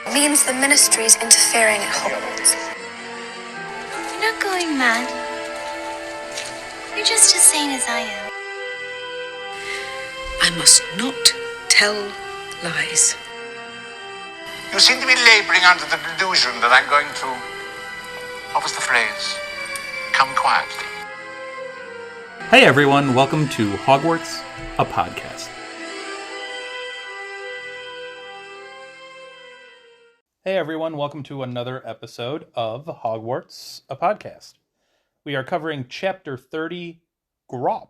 It means the Ministry's interfering at Hogwarts. You're not going mad. You're just as sane as I am. I must not tell lies. You seem to be laboring under the delusion that I'm going to, what was the phrase? Come quietly. Hey everyone, welcome to Hogwarts, a podcast. Hey everyone, welcome to another episode of Hogwarts, a podcast. We are covering Chapter 30, Grawp,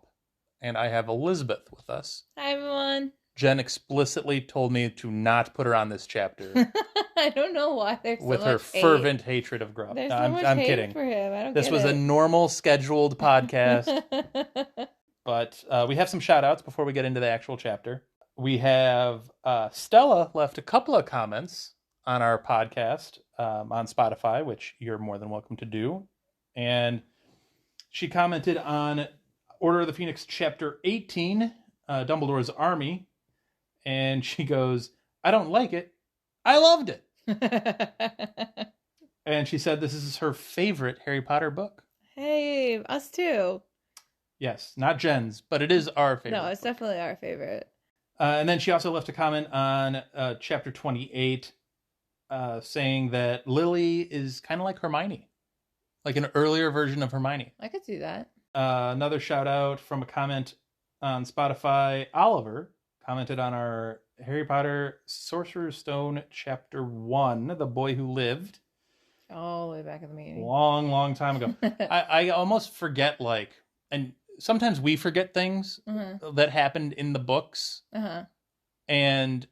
and I have Elizabeth with us. Hi everyone. Jen explicitly told me to not put her on this chapter. I don't know why there's so with much her hate. fervent hatred of Grawp. There's No, so much I'm hate kidding. for him. I don't This get was it. a normal scheduled podcast. But we have some shout outs before we get into the actual chapter. We have Stella left a couple of comments on our podcast on Spotify, which you're more than welcome to do. And she commented on Order of the Phoenix Chapter 18, Dumbledore's Army. And she goes, I don't like it. I loved it. And she said this is her favorite Harry Potter book. Hey, us too. Yes, not Jen's, but it is our favorite. No, it's definitely our favorite. And then she also left a comment on Chapter 28 saying that Lily is kind of like Hermione. Like an earlier version of Hermione. I could see that. Another shout out from a comment on Spotify. Oliver commented on our Harry Potter Sorcerer's Stone Chapter 1, The Boy Who Lived. All the way back at the beginning. Long time ago. I almost forget, and sometimes we forget things that happened in the books. And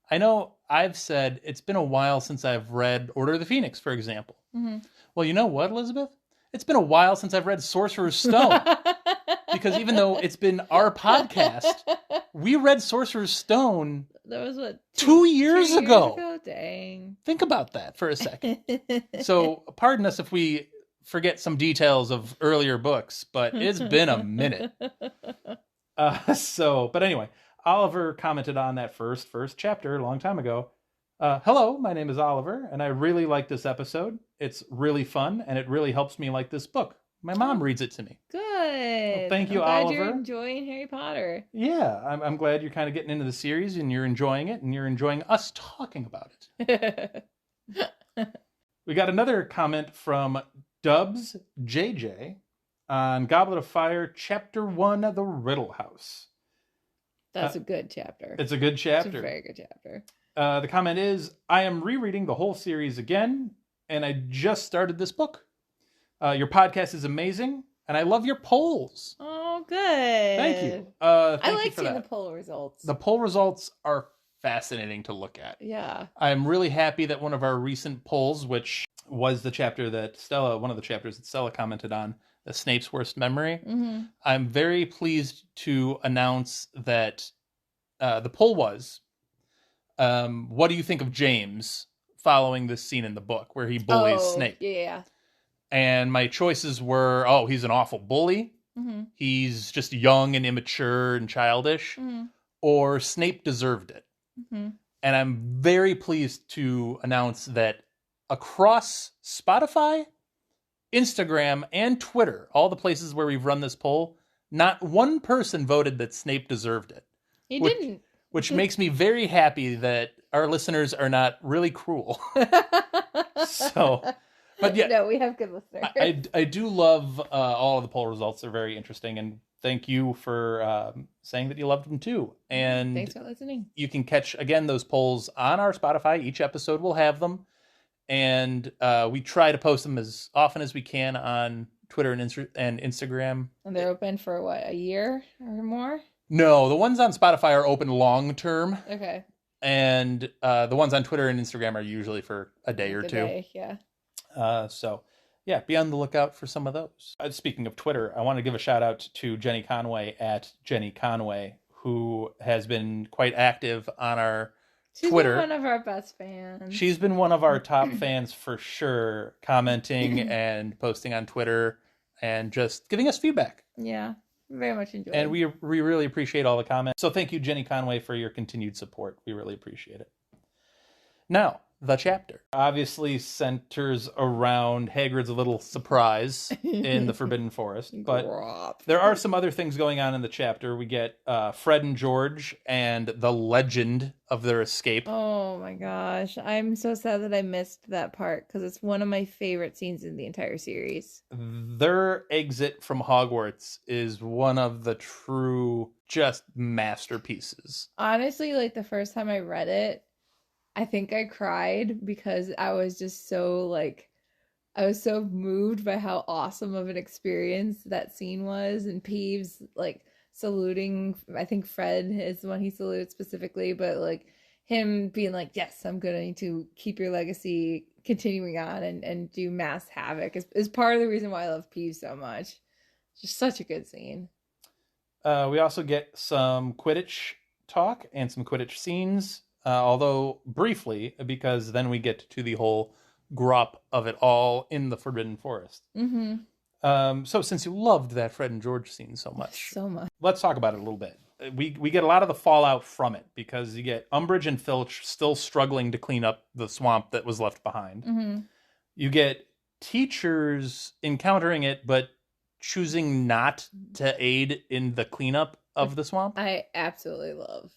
I know I've said it's been a while since I've read Order of the Phoenix, for example. Well, you know what, Elizabeth? It's been a while since I've read Sorcerer's Stone. Because even though it's been our podcast, we read Sorcerer's Stone That was what? 2 years ago. Dang. Think about that for a second. So pardon us if we forget some details of earlier books, but it's been a minute. But anyway, Oliver commented on that first chapter a long time ago. Hello, my name is Oliver, and I really like this episode. It's really fun, and it really helps me like this book. My mom reads it to me. Good. Well, thank you, I'm glad Oliver. You're enjoying Harry Potter. Yeah, I'm glad you're kind of getting into the series, and you're enjoying it, and you're enjoying us talking about it. We got another comment from Dubs JJ on Goblet of Fire, Chapter 1, The Riddle House. That's a good chapter. It's a good chapter. It's a very good chapter. The comment is, I am rereading the whole series again, and I just started this book. Your podcast is amazing, and I love your polls. Oh, good. Thank you. I like seeing the poll results. The poll results are fascinating to look at. Yeah. I'm really happy that one of our recent polls, which was the chapter that one of the chapters that Stella commented on, the Snape's Worst Memory. I'm very pleased to announce that the poll was, what do you think of James following this scene in the book where he bullies Snape? Yeah. And my choices were, he's an awful bully. He's just young and immature and childish. Or Snape deserved it. And I'm very pleased to announce that across Spotify, Instagram, and Twitter, all the places where we've run this poll, not one person voted that Snape deserved it. He didn't. Which makes me very happy that our listeners are not really cruel. But yeah, no, we have good listeners. I do love all of the poll results. They're very interesting, and thank you for saying that you loved them too. And thanks for listening. You can catch again those polls on our Spotify. Each episode will have them, and we try to post them as often as we can on Twitter and Instagram. And they're open for what, a year or more? No, the ones on Spotify are open long term. Okay. And the ones on Twitter and Instagram are usually for a day or two. Yeah. Be on the lookout for some of those. Speaking of Twitter, I want to give a shout out to Jenny Conway at Jenny Conway, who has been quite active on our Twitter. She's been one of our best fans. She's been one of our top fans for sure, commenting and posting on Twitter and just giving us feedback. Yeah, very much enjoyed. And we really appreciate all the comments. So thank you, Jenny Conway, for your continued support. We really appreciate it. Now, the chapter obviously centers around Hagrid's little surprise in the Forbidden Forest, but Grawp. there are some other things going on in the chapter. We get Fred and George and the legend of their escape. Oh my gosh. I'm so sad that I missed that part because it's one of my favorite scenes in the entire series. Their exit from Hogwarts is one of the true just masterpieces. Honestly, like the first time I read it, I think I cried because I was just so I was so moved by how awesome of an experience that scene was, and Peeves like saluting, I think Fred is the one he salutes specifically, but like him being like, yes, I'm going to keep your legacy continuing on and do mass havoc is part of the reason why I love Peeves so much. Just such a good scene. We also get some Quidditch talk and some Quidditch scenes. Although briefly, because then we get to the whole Grawp of it all in the Forbidden Forest. Mm-hmm. So since you loved that Fred and George scene so much, let's talk about it a little bit. We get a lot of the fallout from it because you get Umbridge and Filch still struggling to clean up the swamp that was left behind. Mm-hmm. You get teachers encountering it, but choosing not to aid in the cleanup of the swamp. I absolutely love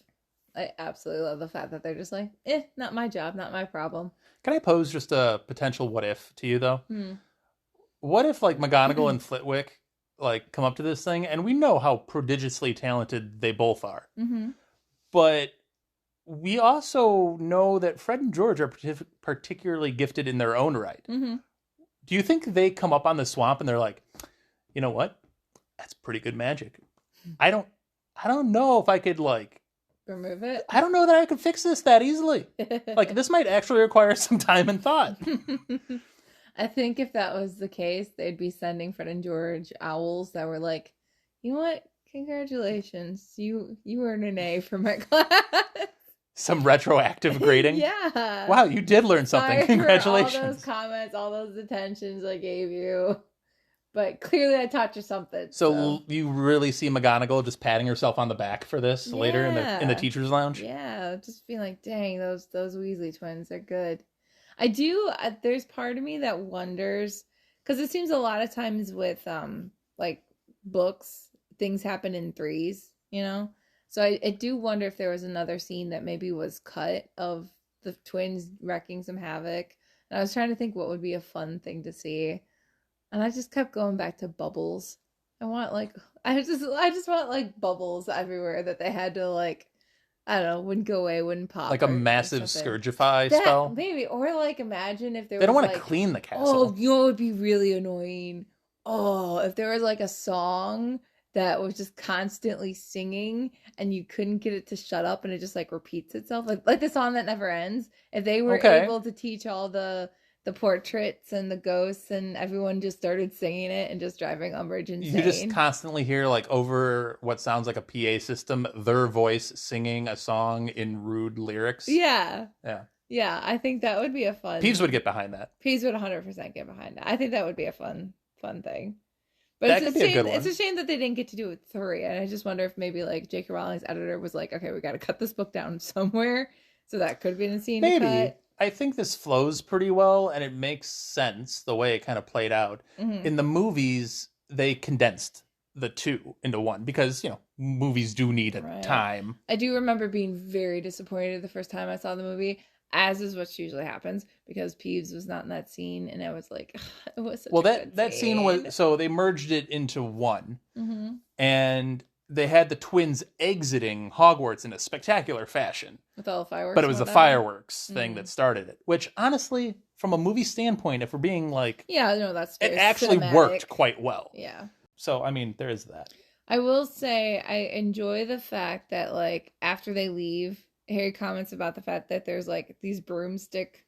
the fact that they're just like, not my job, not my problem. Can I pose just a potential what if to you though? What if like McGonagall and Flitwick like come up to this thing, and we know how prodigiously talented they both are, but we also know that Fred and George are particularly gifted in their own right. Do you think they come up on the swamp and they're like, you know what? That's pretty good magic. I don't know if I could like remove it. I don't know that I could fix this that easily. Like, this might actually require some time and thought. I think if that was the case, they'd be sending Fred and George owls that were like, you know what? Congratulations. You earned an A for my class. Some retroactive grading? Yeah. Wow, you did learn something. Sorry Congratulations. for all those comments, all those attentions I gave you. But clearly I taught you something. So you really see McGonagall just patting herself on the back for this later in the teacher's lounge? Yeah, just being like, dang, those Weasley twins are good. I do, there's part of me that wonders, because it seems a lot of times with like books, things happen in threes, you know? So I do wonder if there was another scene that maybe was cut of the twins wrecking some havoc. And I was trying to think what would be a fun thing to see. And I just kept going back to bubbles. I just want like bubbles everywhere that they had to like, I don't know, wouldn't go away, wouldn't pop. Like a massive Scourgify spell? Maybe. Or like imagine if there was They don't want like, to clean the castle. Oh, you know what would be really annoying? Oh, if there was like a song that was just constantly singing and you couldn't get it to shut up and it just like repeats itself. Like the song that never ends. If they were able to teach all the portraits and the ghosts and everyone just started singing it and just driving Umbridge insane. You just constantly hear like over what sounds like a PA system, their voice singing a song in rude lyrics. Yeah. Yeah. Yeah, I think that would be a fun... Peeves would get behind that. Peeves would 100% get behind that. I think that would be a fun thing. But that could be a good one. It's a shame that they didn't get to do it with 3. And I just wonder if maybe like J.K. Rowling's editor was like, okay, we got to cut this book down somewhere. So that could be in a scene to cut. I think this flows pretty well, and it makes sense the way it kind of played out. In the movies, they condensed the 2 into 1 because, you know, movies do need time. I do remember being very disappointed the first time I saw the movie, as is what usually happens, because Peeves was not in that scene, and I was like, it was such a good that scene was, so they merged it into 1, and they had the twins exiting Hogwarts in a spectacular fashion. With all the fireworks. But it was the fireworks thing that started it. Which, honestly, from a movie standpoint, if we're being like... Yeah, no, that's it actually cinematic. Worked quite well. Yeah. So, I mean, there is that. I will say, I enjoy the fact that, like, after they leave, Harry comments about the fact that there's, like, these broomstick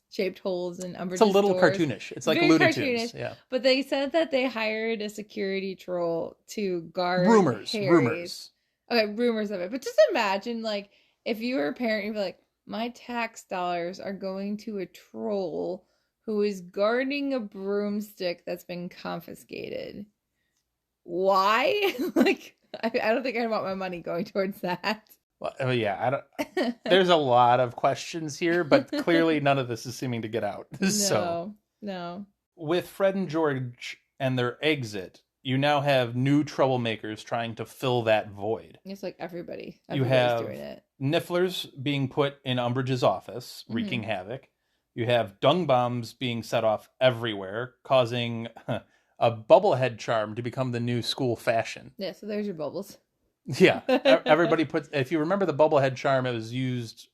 shaped holes in Umbridge's It's a little doors. Cartoonish. It's like Looney Tunes. Yeah. But they said that they hired a security troll to guard Rumors. Okay, rumors of it. But just imagine, like, if you were a parent, you'd be like, my tax dollars are going to a troll who is guarding a broomstick that's been confiscated. Why? Like, I don't think I want my money going towards that. Well, yeah, I don't. There's a lot of questions here, but clearly none of this is seeming to get out. So, No. with Fred and George and their exit, you now have new troublemakers trying to fill that void. It's like everybody. You Everybody's have doing it. Nifflers being put in Umbridge's office, wreaking havoc. You have dung bombs being set off everywhere, causing a bubblehead charm to become the new school fashion. Yeah, so there's your bubbles. Yeah, everybody puts. If you remember the bubblehead charm, it was used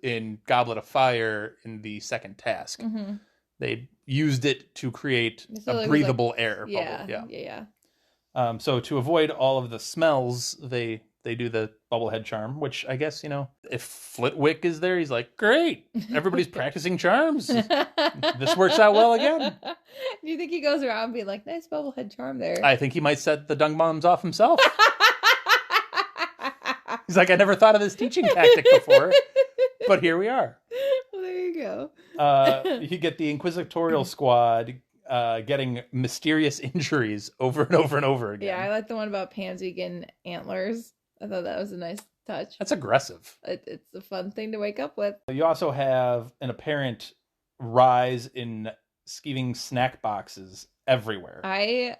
in Goblet of Fire in the second task. Mm-hmm. They used it to create So a it was breathable air Yeah, bubble. yeah. So to avoid all of the smells, they do the bubblehead charm, which I guess, if Flitwick is there, he's like, great, everybody's practicing charms. This works out well again. Do you think he goes around being like, nice bubblehead charm there? I think he might set the dung bombs off himself. He's like, I never thought of this teaching tactic before, but here we are. Well, there you go. You get the Inquisitorial Squad getting mysterious injuries over and over and over again. Yeah, I like the one about Pansy getting antlers. I thought that was a nice touch. That's aggressive. It's a fun thing to wake up with. You also have an apparent rise in skeeving snack boxes everywhere. I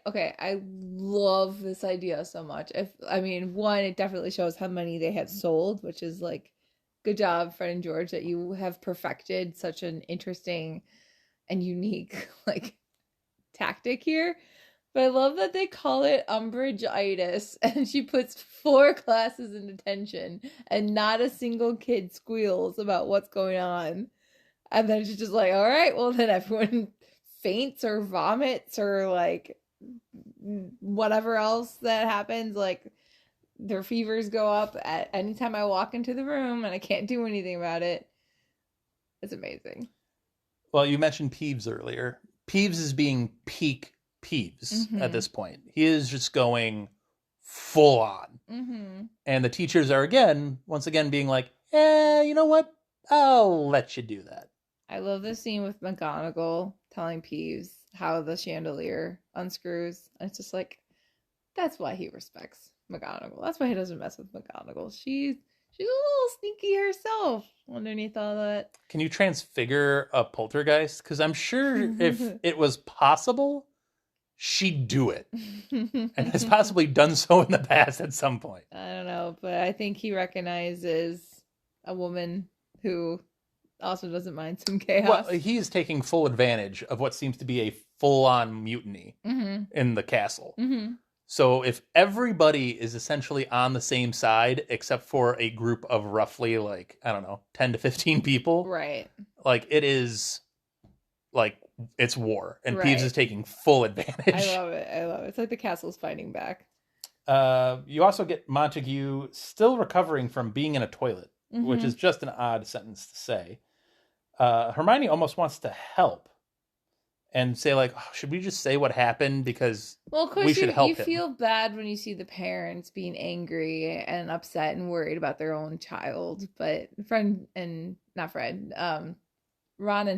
love this idea so much. One, it definitely shows how many they had sold, which is like, good job, Fred and George, that you have perfected such an interesting and unique like tactic here. But I love that they call it Umbridge-itis, and she puts 4 classes in detention, and not a single kid squeals about what's going on. And then she's just like, all right, well then everyone faints or vomits or like whatever else that happens, like their fevers go up at any time I walk into the room and I can't do anything about it. It's amazing. Well, you mentioned Peeves earlier. Peeves is being peak Peeves at this point. He is just going full on. And the teachers are once again being like, you know what? I'll let you do that. I love this scene with McGonagall telling Peeves how the chandelier unscrews. And it's just like, that's why he respects McGonagall. That's why he doesn't mess with McGonagall. She's a little sneaky herself underneath all that. Can you transfigure a poltergeist? Because I'm sure if it was possible, she'd do it. And has possibly done so in the past at some point. I don't know, but I think he recognizes a woman who also doesn't mind some chaos. Well, he is taking full advantage of what seems to be a full-on mutiny in the castle. So if everybody is essentially on the same side, except for a group of roughly 10 to 15 people. Right. Like it is it's war, and Right. Peeves is taking full advantage. I love it. It's like the castle's fighting back. You also get Montague still recovering from being in a toilet, which is just an odd sentence to say. Hermione almost wants to help and say like, oh, should we just say what happened because Well, of course, we should help you him. feel bad when you see the parents being angry and upset and worried about their own child. But Ron and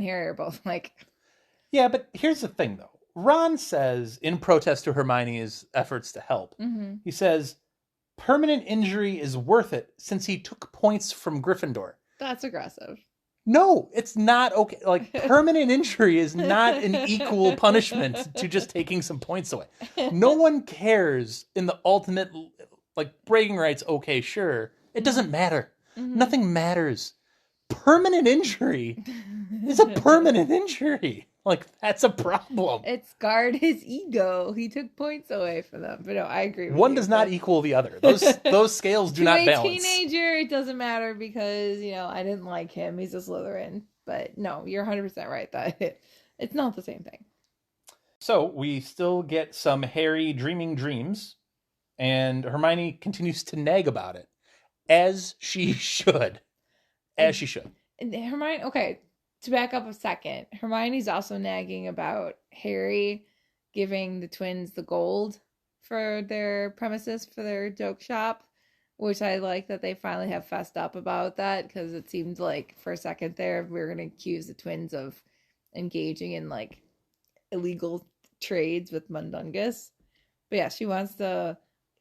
Harry are both like... Yeah, but here's the thing, though. Ron says, in protest to Hermione's efforts to help, he says, permanent injury is worth it since he took points from Gryffindor. That's aggressive. No, it's not okay. Like, permanent injury is not an equal punishment to just taking some points away. No one cares in the ultimate, bragging rights, okay, sure. It doesn't matter. Nothing matters. Permanent injury is a permanent injury. That's a problem. It scarred his ego. He took points away from them. But no, I agree with One you, does not equal the other. Those scales do not balance. To a teenager, it doesn't matter because, I didn't like him. He's a Slytherin. But no, you're 100% right that it's not the same thing. So we still get some Harry dreaming dreams, and Hermione continues to nag about it, as she should. As she should. And Hermione, okay, to back up a second, Hermione's also nagging about Harry giving the twins the gold for their premises, for their joke shop, which I like that they finally have fessed up about that, because it seemed like for a second there we were going to accuse the twins of engaging in illegal trades with Mundungus. But yeah, she wants the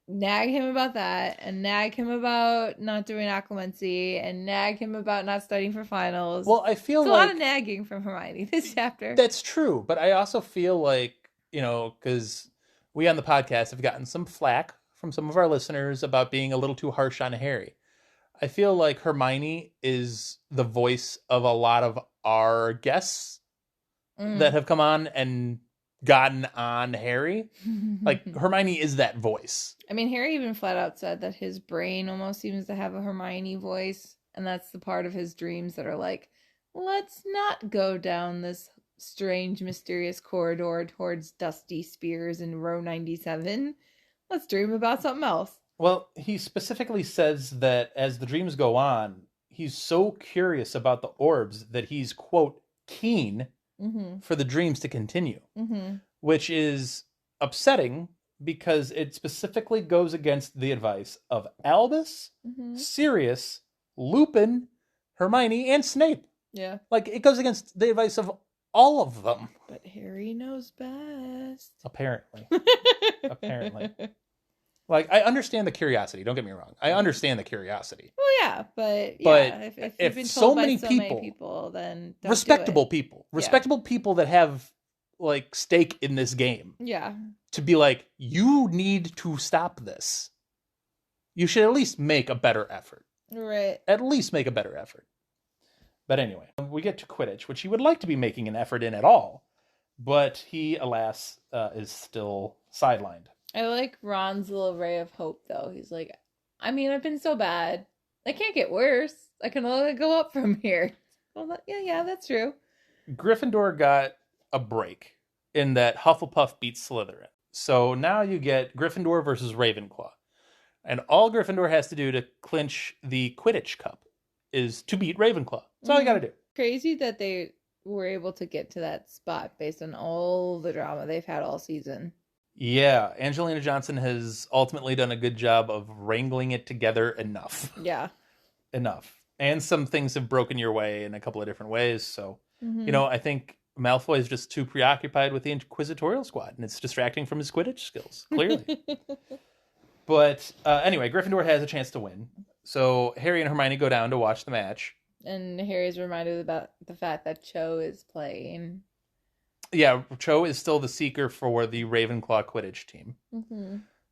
nag him about that, and nag him about not doing occlumency, and nag him about not studying for finals. Well, I feel it's like a lot of nagging from Hermione this chapter. That's true, but I also feel like, because we on the podcast have gotten some flack from some of our listeners about being a little too harsh on Harry. I feel like Hermione is the voice of a lot of our guests that have come on and gotten on Harry. Like, Hermione is that voice. I mean, Harry even flat out said that his brain almost seems to have a Hermione voice, and that's the part of his dreams that are like, let's not go down this strange, mysterious corridor towards Dusty Spears in row 97. Let's dream about something else. Well, he specifically says that as the dreams go on, he's so curious about the orbs that he's, quote, keen for the dreams to continue, which is upsetting because it specifically goes against the advice of Albus, Sirius, Lupin, Hermione, and Snape. Yeah. Like, it goes against the advice of all of them. But Harry knows best. Apparently. Like, I understand the curiosity. Don't get me wrong. I understand the curiosity. Well, yeah, but if you've been told so by many so people, many people, then don't respectable do it. people, respectable people that have like stake in this game, to be like, you need to stop this. You should at least make a better effort. Right. At least make a better effort. But anyway, we get to Quidditch, which he would like to be making an effort in at all, but he, alas, is still sidelined. I like Ron's little ray of hope, though. He's like, I mean, I've been so bad. I can't get worse. I can only go up from here. Well, yeah, that's true. Gryffindor got a break in that Hufflepuff beat Slytherin. So now you get Gryffindor versus Ravenclaw. And all Gryffindor has to do to clinch the Quidditch Cup is to beat Ravenclaw. That's all you got to do. Crazy that they were able to get to that spot based on all the drama they've had all season. Yeah, Angelina Johnson has ultimately done a good job of wrangling it together enough. Yeah. Enough. And some things have broken your way in a couple of different ways. So, I think Malfoy is just too preoccupied with the Inquisitorial Squad, and it's distracting from his Quidditch skills, clearly. But anyway, Gryffindor has a chance to win. So Harry and Hermione go down to watch the match. And Harry's reminded about the fact that Cho is playing. Yeah, Cho is still the seeker for the Ravenclaw Quidditch team.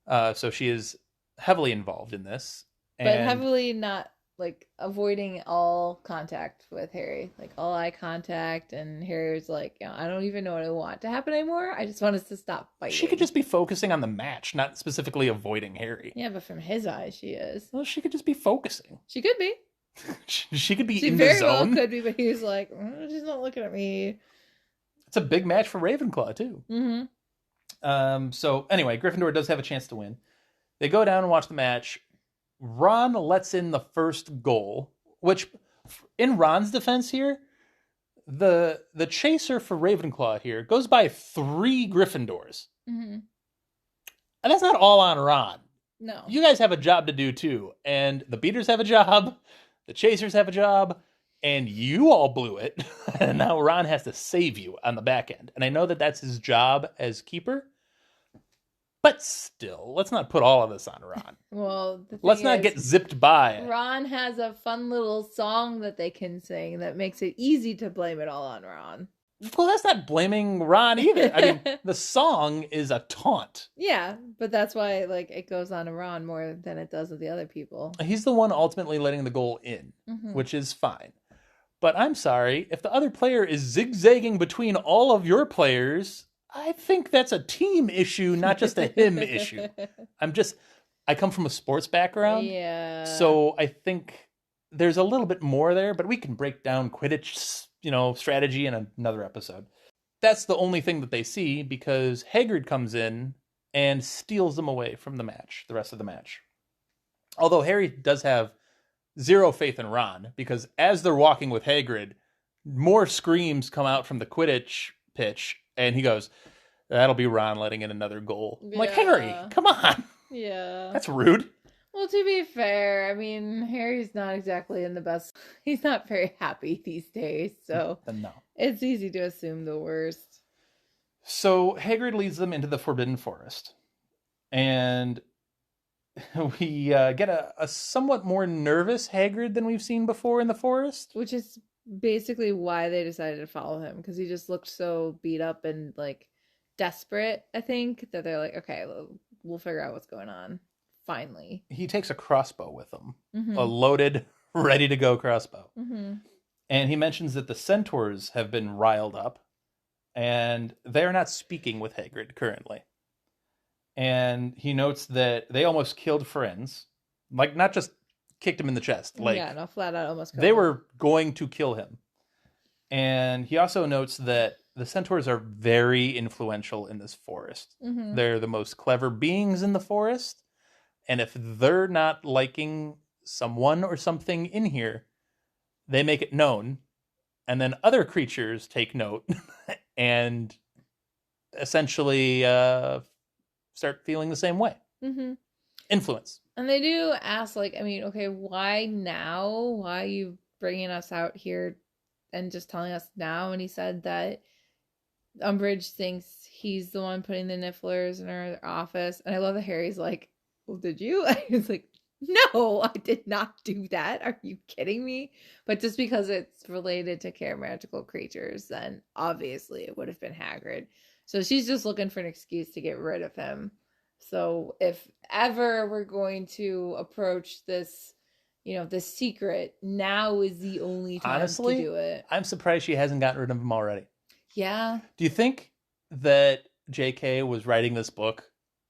So she is heavily involved in this. But heavily not, like, avoiding all contact with Harry. Like, all eye contact. And Harry's like, I don't even know what I want to happen anymore. I just want us to stop fighting. She could just be focusing on the match, not specifically avoiding Harry. Yeah, but from his eyes, she is. Well, she could just be focusing. She could be. She could be she in the very zone. Well could be, but he's like, she's not looking at me. It's a big match for Ravenclaw, too. So, anyway, Gryffindor does have a chance to win. They go down and watch the match. Ron lets in the first goal, which, in Ron's defense here, the chaser for Ravenclaw here goes by 3 Gryffindors. And that's not all on Ron. No. You guys have a job to do, too. And the beaters have a job. The chasers have a job. And you all blew it. And now Ron has to save you on the back end. And I know that that's his job as keeper. But still, let's not put all of this on Ron. Well, let's not get zipped by. Ron has a fun little song that they can sing that makes it easy to blame it all on Ron. Well, that's not blaming Ron either. I mean, the song is a taunt. Yeah, but that's why, like, it goes on to Ron more than it does with the other people. He's the one ultimately letting the goal in, which is fine. But I'm sorry, if the other player is zigzagging between all of your players, I think that's a team issue, not just a him issue. I come from a sports background. Yeah. So I think there's a little bit more there, but we can break down Quidditch, strategy in another episode. That's the only thing that they see because Hagrid comes in and steals them away from the match, the rest of the match. Although Harry does have zero faith in Ron because as they're walking with Hagrid, more screams come out from the Quidditch pitch and he goes, that'll be Ron letting in another goal. I'm like, Harry, come on. Yeah. That's rude. Well, to be fair, I mean, Harry's not exactly in the best. He's not very happy these days, so No. It's easy to assume the worst. So Hagrid leads them into the Forbidden Forest. And we get a somewhat more nervous Hagrid than we've seen before in the forest. Which is basically why they decided to follow him, because he just looked so beat up and like desperate, I think, that they're like, okay, we'll figure out what's going on. Finally. He takes a crossbow with him, Mm-hmm. a loaded, ready-to-go crossbow. Mm-hmm. And he mentions that the centaurs have been riled up, and they're not speaking with Hagrid currently. And he notes that they almost killed friends. Like, not just kicked him in the chest. Like, yeah, no, flat out almost killed they him. were going to kill him. And he also notes that the centaurs are very influential in this forest. Mm-hmm. They're the most clever beings in the forest. And if they're not liking someone or something in here, they make it known. And then other creatures take note and essentially start feeling the same way. Mm-hmm. Influence. And they do ask, like, I mean, okay, why now? Why are you bringing us out here and just telling us now? And he said that Umbridge thinks he's the one putting the nifflers in her office. And I love that Harry's like, well, did you? And he's like, no, I did not do that. Are you kidding me? But just because it's related to care magical creatures, then obviously it would have been Hagrid. So she's just looking for an excuse to get rid of him. So if ever we're going to approach this, this secret, now is the only time Honestly, to do it. I'm surprised she hasn't gotten rid of him already. Yeah. Do you think that JK was writing this book,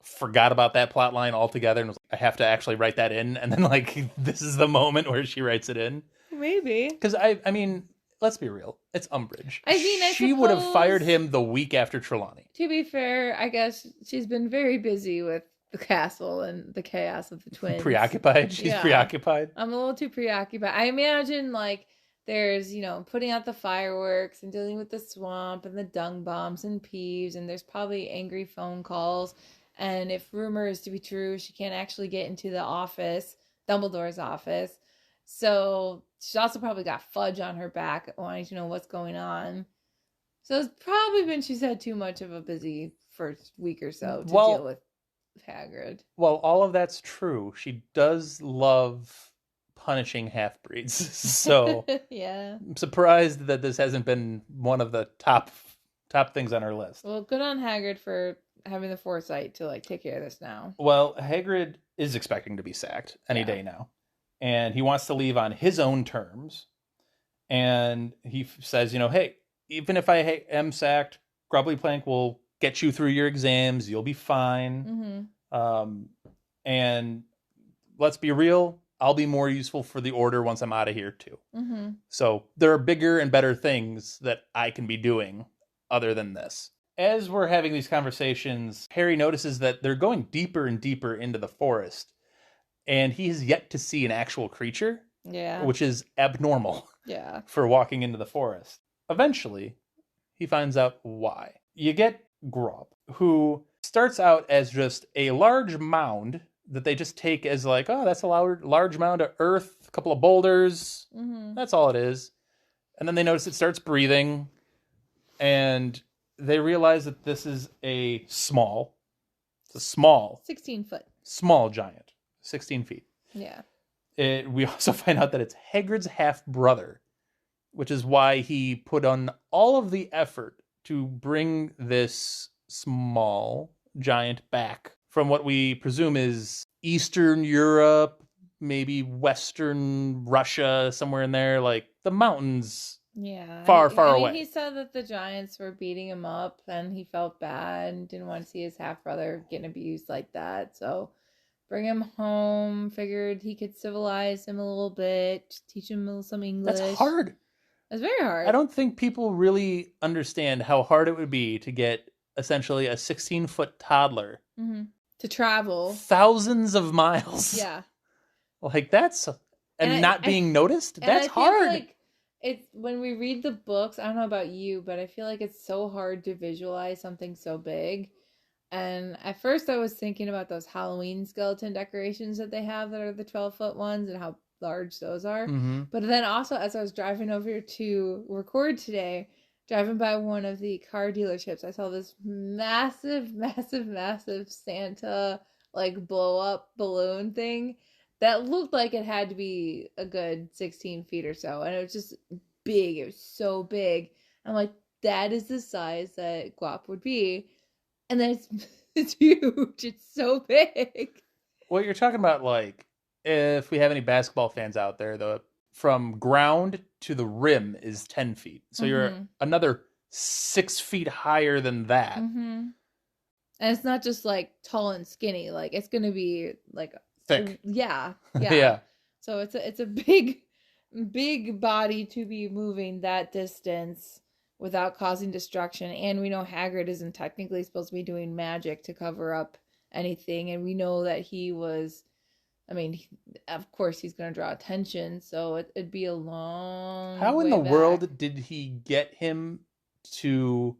forgot about that plot line altogether, and was like, I have to actually write that in, and then like this is the moment where she writes it in? Maybe. Because I mean, let's be real, it's Umbridge. I mean, she would have fired him the week after Trelawney. To be fair, I guess she's been very busy with the castle and the chaos of the twins. Preoccupied. She's preoccupied. I'm a little too preoccupied. I imagine like there's, putting out the fireworks and dealing with the swamp and the dung bombs and Peeves, and there's probably angry phone calls. And if rumor is to be true, she can't actually get into the office, Dumbledore's office. So she's also probably got Fudge on her back wanting to know what's going on. So it's probably been she's had too much of a busy first week or so to deal with Hagrid. Well, all of that's true. She does love punishing half-breeds. So yeah. I'm surprised that this hasn't been one of the top things on her list. Well, good on Hagrid for having the foresight to like take care of this now. Well, Hagrid is expecting to be sacked any day now. And he wants to leave on his own terms. And he says, hey, even if I am sacked, Grubbly Plank will get you through your exams. You'll be fine. Mm-hmm. And let's be real, I'll be more useful for the Order once I'm out of here too. Mm-hmm. So there are bigger and better things that I can be doing other than this. As we're having these conversations, Harry notices that they're going deeper and deeper into the forest. And he has yet to see an actual creature. Yeah. Which is abnormal. Yeah. For walking into the forest. Eventually, he finds out why. You get Grawp, who starts out as just a large mound that they just take as like, oh, that's a large mound of earth, a couple of boulders. Mm-hmm. That's all it is. And then they notice it starts breathing. And they realize that this is a small 16 foot. Small giant. 16 feet. Yeah. We also find out that it's Hagrid's half-brother, which is why he put on all of the effort to bring this small giant back from what we presume is Eastern Europe, maybe Western Russia, somewhere in there, like the mountains. Yeah. Far away. He said that the giants were beating him up and he felt bad and didn't want to see his half-brother getting abused like that. So bring him home, figured he could civilize him a little bit, teach him some English. That's hard. That's very hard. I don't think people really understand how hard it would be to get essentially a 16-foot toddler to travel thousands of miles. Yeah. Like that's, and not being noticed, that's hard. Like it's when we read the books, I don't know about you, but I feel like it's so hard to visualize something so big. And at first I was thinking about those Halloween skeleton decorations that they have that are the 12-foot ones and how large those are. Mm-hmm. But then also as I was driving over to record today, driving by one of the car dealerships, I saw this massive Santa like blow up balloon thing that looked like it had to be a good 16 feet or so, and it was just big. It was so big. I'm like, that is the size that Grawp would be, and then it's huge. It's so big. Well, you're talking about, like, if we have any basketball fans out there, from ground to the rim is 10 feet. So you're another 6 feet higher than that. Mm-hmm. And it's not just like tall and skinny. Like, it's going to be like thick. Yeah. Yeah. So it's a big body to be moving that distance without causing destruction. And we know Hagrid isn't technically supposed to be doing magic to cover up anything. And we know that he was, I mean, of course he's going to draw attention. So it'd be a long How in way the back. world did he get him to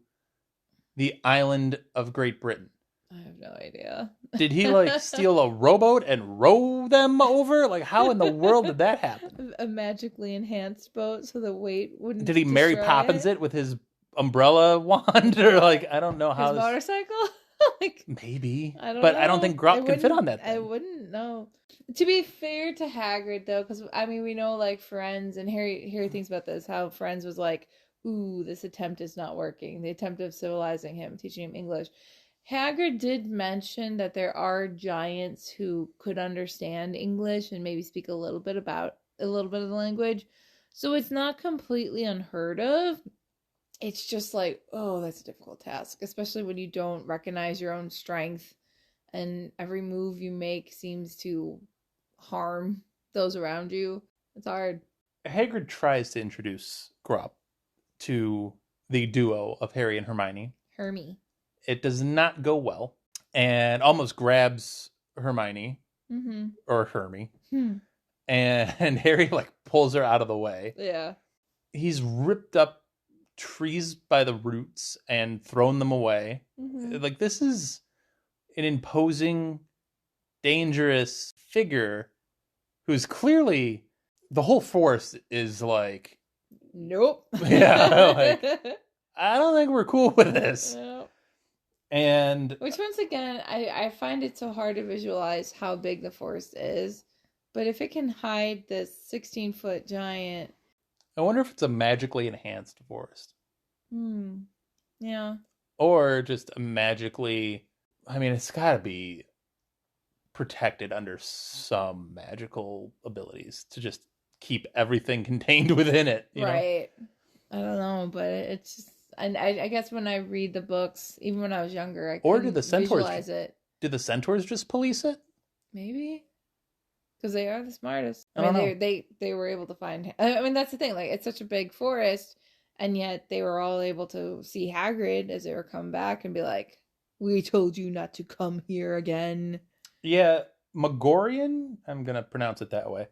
the island of Great Britain? I have no idea. Did he, like, steal a rowboat and row them over? Like, how in the world did that happen? A magically enhanced boat so the weight wouldn't Did he Mary destroy Poppins it with his umbrella wand? Or, like, I don't know how his motorcycle? Like, maybe. I don't but know. I don't think Grawp can fit on that thing. I wouldn't know. To be fair to Hagrid, though, because, I mean, we know, like, Friends, and Harry thinks about this, how Friends was like, ooh, this attempt is not working. The attempt of civilizing him, teaching him English. Hagrid did mention that there are giants who could understand English and maybe speak a little bit of the language. So it's not completely unheard of. It's just like, oh, that's a difficult task, especially when you don't recognize your own strength and every move you make seems to harm those around you. It's hard. Hagrid tries to introduce Grawp to the duo of Harry and Hermione. Hermie. It does not go well, and almost grabs Hermione, or Hermie, and Harry, like, pulls her out of the way. Yeah. He's ripped up trees by the roots and thrown them away. Like, this is an imposing, dangerous figure who's clearly, the whole forest is like, nope. Yeah, like, I don't think we're cool with this. Nope. And which, once again, I find it so hard to visualize how big the forest is. But if it can hide this 16-foot giant... I wonder if it's a magically enhanced forest. Yeah. Or just a magically... I mean, it's got to be protected under some magical abilities to just keep everything contained within it. You right. Know? I don't know, but it's just... And I guess when I read the books, even when I was younger, I couldn't visualize it. Do the centaurs just police it? Maybe. Because they are the smartest. I don't know. They were able to find... I mean, that's the thing. Like, it's such a big forest, and yet they were all able to see Hagrid as they were coming back and be like, we told you not to come here again. Yeah, Megorian, I'm going to pronounce it that way.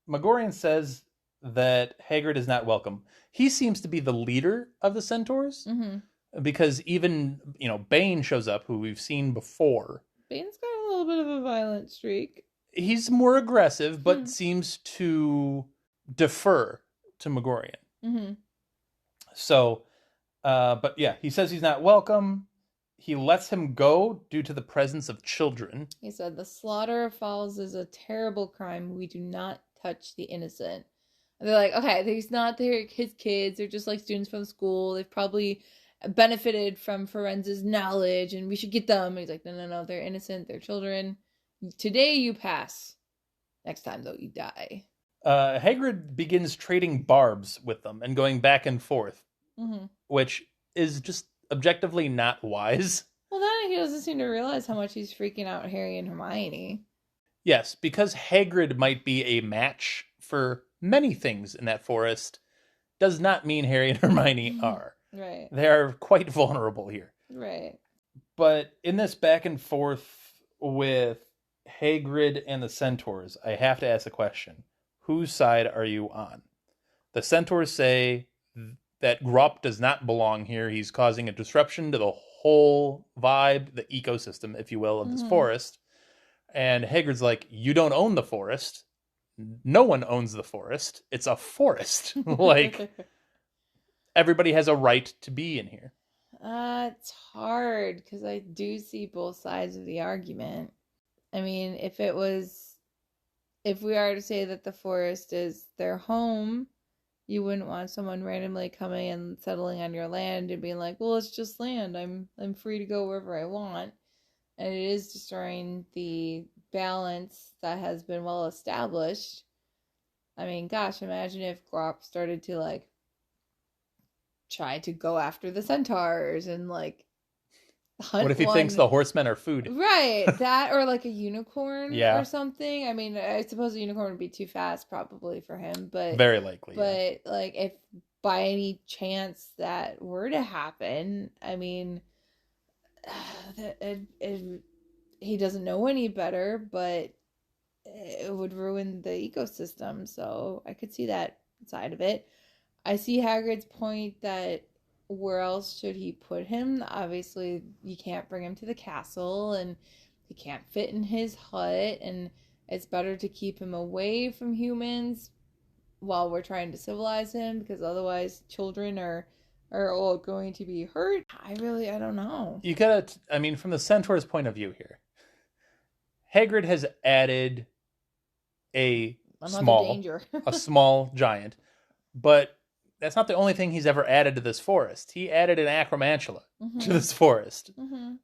Megorian says that Hagrid is not welcome. He seems to be the leader of the centaurs, because even, Bane shows up, who we've seen before. Bane's got a little bit of a violent streak. He's more aggressive, but seems to defer to Megorian. So, but yeah, he says he's not welcome. He lets him go due to the presence of children. He said, the slaughter of fowls is a terrible crime. We do not touch the innocent. And they're like, okay, he's not his kids. They're just like students from school. They've probably benefited from Firenze's knowledge, and we should get them. And he's like, no, they're innocent. They're children. Today you pass. Next time, though, you die. Hagrid begins trading barbs with them and going back and forth, which is just objectively not wise. Well, then he doesn't seem to realize how much he's freaking out Harry and Hermione. Yes, because Hagrid might be a match for many things in that forest, does not mean Harry and Hermione are. Right. They are quite vulnerable here. Right. But in this back and forth with Hagrid and the centaurs, I have to ask a question. Whose side are you on? The centaurs say that Grawp does not belong here. He's causing a disruption to the whole vibe, the ecosystem, if you will, of this forest. And Hagrid's like, you don't own the forest. No one owns the forest. It's a forest. Like, everybody has a right to be in here. It's hard because I do see both sides of the argument. I mean, if we are to say that the forest is their home, you wouldn't want someone randomly coming and settling on your land and being like, well, it's just land. I'm free to go wherever I want. And it is destroying the balance that has been well established. I mean, gosh, imagine if Grawp started to, like, try to go after the centaurs and, like, hunt What if he one. thinks the horsemen are food? Right, that or, like, a unicorn Yeah. or something. I mean, I suppose a unicorn would be too fast probably for him, but... Very likely, But, like, if by any chance that were to happen, I mean... he doesn't know any better, but it would ruin the ecosystem, so I could see that side of it. I see Hagrid's point that where else should he put him? Obviously, you can't bring him to the castle, and he can't fit in his hut, and it's better to keep him away from humans while we're trying to civilize him, because otherwise children are all going to be hurt. I don't know. You gotta, I mean, from the centaur's point of view here, Hagrid has added a small giant, but that's not the only thing he's ever added to this forest. He added an acromantula to this forest,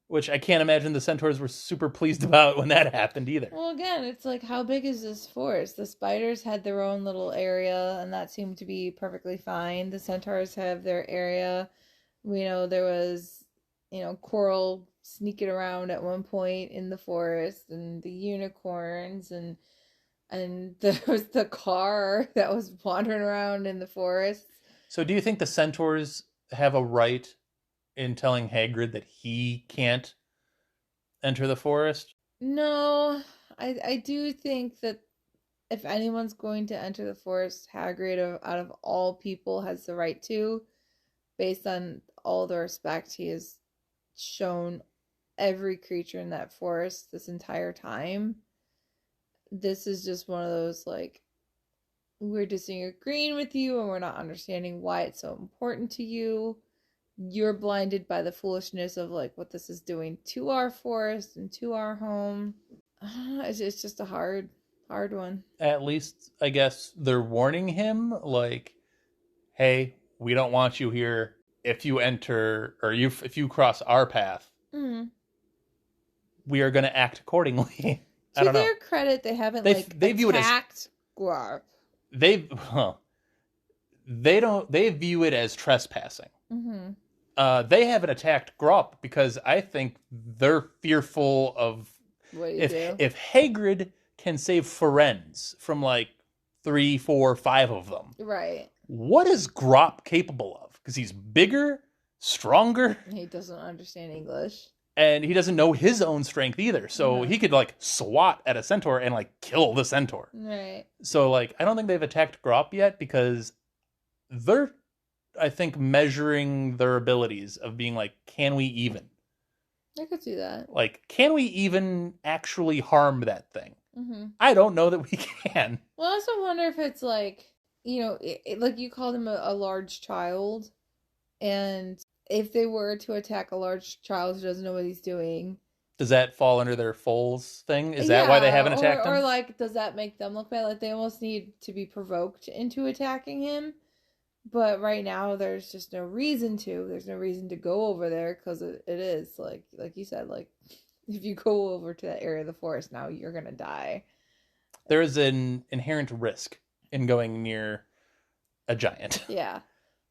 which I can't imagine the centaurs were super pleased about when that happened either. Well, again, it's like, how big is this forest? The spiders had their own little area, and that seemed to be perfectly fine. The centaurs have their area. We know there was, Coral sneaking around at one point in the forest, and the unicorns, and there was the car that was wandering around in the forest. So do you think the centaurs have a right in telling Hagrid that he can't enter the forest? No, I do think that if anyone's going to enter the forest, Hagrid, out of all people, has the right to, based on all the respect he has shown every creature in that forest this entire time. This is just one of those, like, we're disagreeing with you and we're not understanding why it's so important to you. You're blinded by the foolishness of, like, what this is doing to our forest and to our home. It's just a hard one. At least, I guess, they're warning him, like, hey, we don't want you here. If you enter, or if you cross our path, we are going to act accordingly. I don't know. To their credit, they haven't they view attacked Grawp. They view it as trespassing. They haven't attacked Grawp because I think they're fearful of if Hagrid can save Firenze from like 3, 4, 5 of them. Right. What is Grawp capable of? Because he's bigger, stronger. He doesn't understand English. And he doesn't know his own strength either. So he could, like, swat at a centaur and, like, kill the centaur. Right. So, like, I don't think they've attacked Grawp yet because they're, I think, measuring their abilities of being like, can we even? I could see that. Like, can we even actually harm that thing? I don't know that we can. Well, I also wonder if it's like, like you called him a large child, and if they were to attack a large child who doesn't know what he's doing, does that fall under their foals thing? Is that why they haven't attacked him? Or like, does that make them look bad? Like, they almost need to be provoked into attacking him. But right now, there's just no reason to. There's no reason to go over there because it is like you said, like, if you go over to that area of the forest now, you're gonna die. There is an inherent risk in going near a giant. Yeah.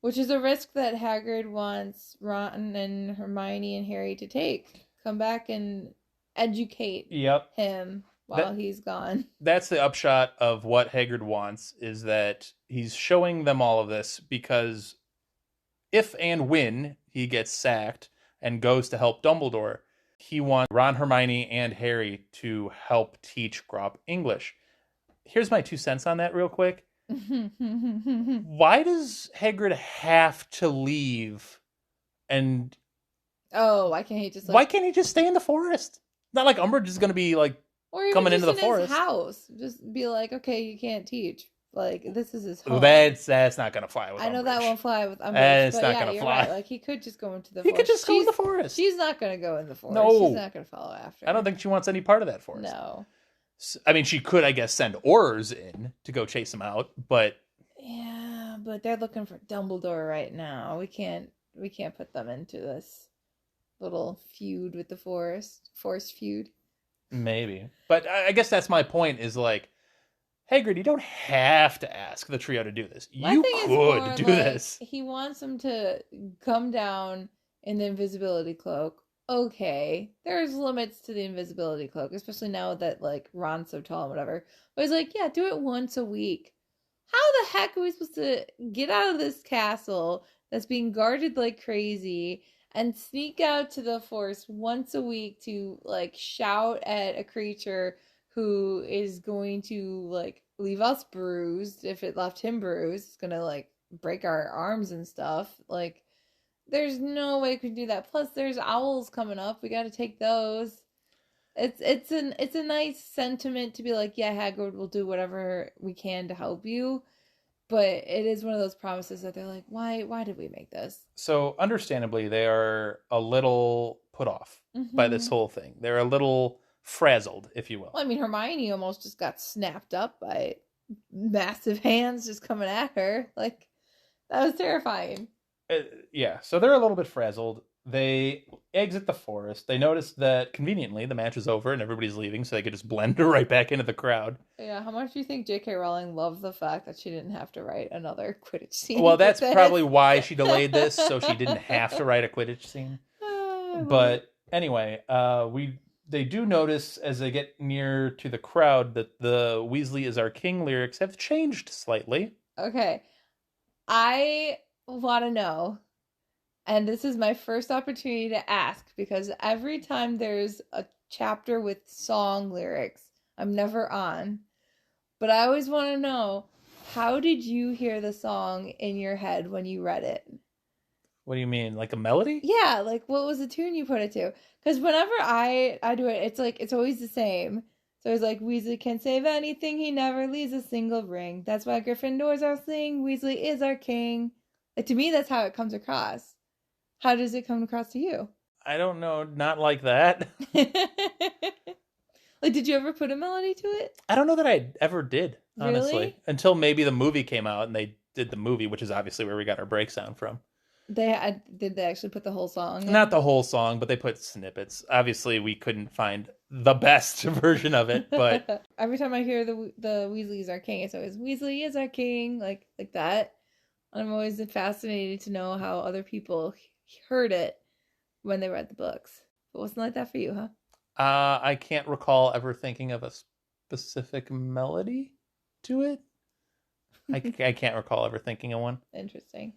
Which is a risk that Hagrid wants Ron and Hermione and Harry to take. Come back and educate him while he's gone. That's the upshot of what Hagrid wants, is that he's showing them all of this because if and when he gets sacked and goes to help Dumbledore, he wants Ron, Hermione, and Harry to help teach Grawp English. Here's my 2 cents on that real quick. Why does Hagrid have to leave? And why can't he just? Why can't he just stay in the forest? Not like Umbridge is going to be like or even coming just into the forest. His house, just be like, okay, you can't teach. Like, this is his home. That's not gonna fly with I know Umbridge. that won't fly with Umbridge, It's but not yeah, gonna you're fly. right. Like, he could just go into the He forest. could just go in the forest. She's not going to go in the forest. No. She's not going to follow after. I don't think she wants any part of that forest. No. I mean, she could, I guess, send Aurors in to go chase him out, but Yeah, but they're looking for Dumbledore right now. We can't put them into this little feud with the forest feud. maybe. But I guess that's my point. Is like, Hagrid, you don't have to ask the trio to do this. You could do this. He wants them to come down in the invisibility cloak. Okay, there's limits to the invisibility cloak, especially now that like Ron's so tall and whatever. But he's like, yeah, do it once a week. How the heck are we supposed to get out of this castle that's being guarded like crazy and sneak out to the forest once a week to like shout at a creature who is going to like leave us bruised? If it left him bruised, it's gonna like break our arms and stuff. Like, there's no way we could do that. Plus, there's owls coming up. We got to take those. It's a nice sentiment to be like, yeah, Hagrid will do whatever we can to help you. But it is one of those promises that they're like, why did we make this? So, understandably, they are a little put off by this whole thing. They're a little frazzled, if you will. Well, I mean, Hermione almost just got snapped up by massive hands just coming at her. Like, that was terrifying. Yeah, so they're a little bit frazzled. They exit the forest. They notice that, conveniently, the match is over and everybody's leaving, so they could just blend right back into the crowd. Yeah, how much do you think J.K. Rowling loved the fact that she didn't have to write another Quidditch scene? Well, that's probably why she delayed this, so she didn't have to write a Quidditch scene. But anyway, they do notice as they get near to the crowd that the Weasley is our king lyrics have changed slightly. Okay, I want to know, and this is my first opportunity to ask, because every time there's a chapter with song lyrics, I'm never on. But I always want to know, how did you hear the song in your head when you read it? What do you mean? Like a melody? Yeah, like what was the tune you put it to? Because whenever I do it, it's like, it's always the same. So it's like, Weasley can save anything, he never leaves a single ring. That's why Gryffindor's our thing, Weasley is our king. Like, to me, that's how it comes across. How does it come across to you? I don't know, not like that. Like, did you ever put a melody to it? I don't know that I ever did, honestly. Really? Until maybe the movie came out and they did the movie, which is obviously where we got our break sound from. Did they actually put the whole song in? Not the whole song, but they put snippets. Obviously, we couldn't find the best version of it, but every time I hear the Weasley is our king, it's always Weasley is our king, like that. I'm always fascinated to know how other people heard it when they read the books. It wasn't like that for you, huh? I can't recall ever thinking of a specific melody to it. I can't recall ever thinking of one. Interesting.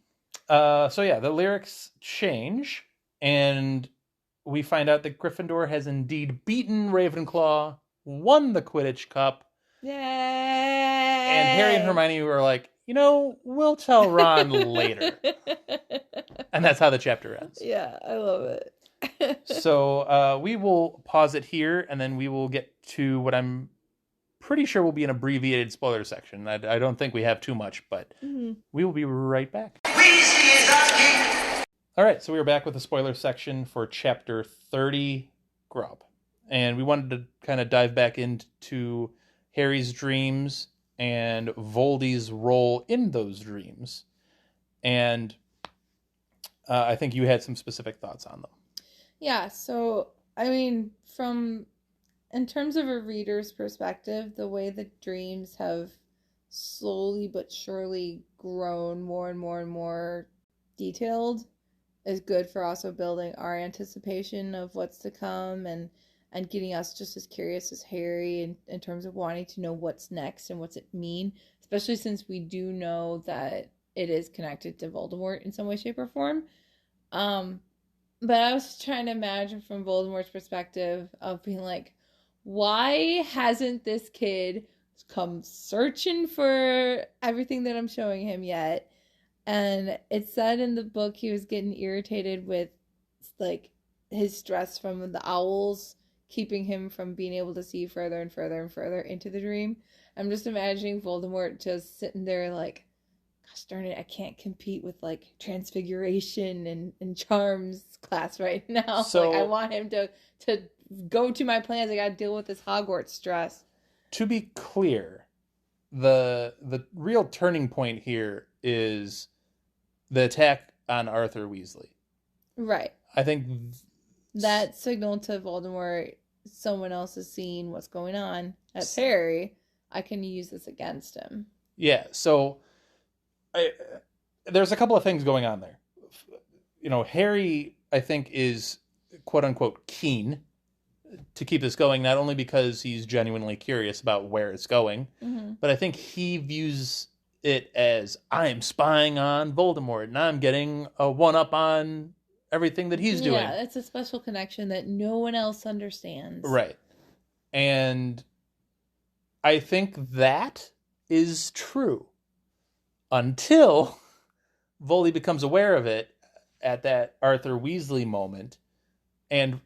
So yeah, the lyrics change, and we find out that Gryffindor has indeed beaten Ravenclaw, won the Quidditch Cup. Yay! And Harry and Hermione were like, we'll tell Ron later. And that's how the chapter ends. Yeah, I love it. So we will pause it here, and then we will get to what I'm pretty sure will be an abbreviated spoiler section. I don't think we have too much, but we will be right back. All right, so we are back with the spoiler section for Chapter 30, Grawp. And we wanted to kind of dive back into Harry's dreams and Voldy's role in those dreams. And I think you had some specific thoughts on them. Yeah, so, I mean, in terms of a reader's perspective, the way the dreams have slowly but surely grown more and more and more detailed is good for also building our anticipation of what's to come and getting us just as curious as Harry in terms of wanting to know what's next and what's it mean, especially since we do know that it is connected to Voldemort in some way, shape, or form. But I was trying to imagine from Voldemort's perspective of being like, why hasn't this kid come searching for everything that I'm showing him yet? And it said in the book he was getting irritated with like his stress from the owls keeping him from being able to see further and further and further into the dream. I'm just imagining Voldemort just sitting there like, gosh darn it, I can't compete with like Transfiguration and Charms class right now. So, like I want him to go to my plans. I gotta deal with this Hogwarts stress. To be clear, the real turning point here is the attack on Arthur Weasley. Right. I think that signaled to Voldemort, someone else is seeing what's going on. That's Harry. I can use this against him. Yeah, so there's a couple of things going on there. You know, Harry, I think, is quote-unquote keen to keep this going, not only because he's genuinely curious about where it's going, but I think he views it as, I'm spying on Voldemort, and I'm getting a one-up on everything that he's doing. Yeah, it's a special connection that no one else understands. Right. And I think that is true until Voldy becomes aware of it at that Arthur Weasley moment. And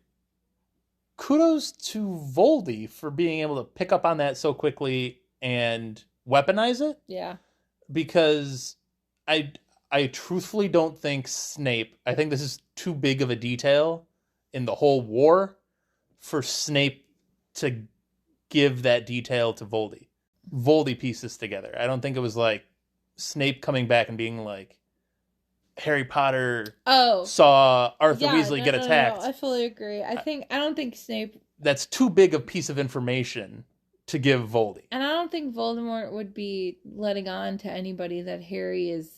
kudos to Voldy for being able to pick up on that so quickly and weaponize it. Yeah. Because I truthfully don't think Snape, I think this is too big of a detail in the whole war for Snape to give that detail to Voldy. Voldy pieced this together. I don't think it was like Snape coming back and being like, Harry Potter saw Arthur Weasley get attacked. No, I fully agree. I don't think Snape... That's too big a piece of information to give Voldy. And I don't think Voldemort would be letting on to anybody that Harry is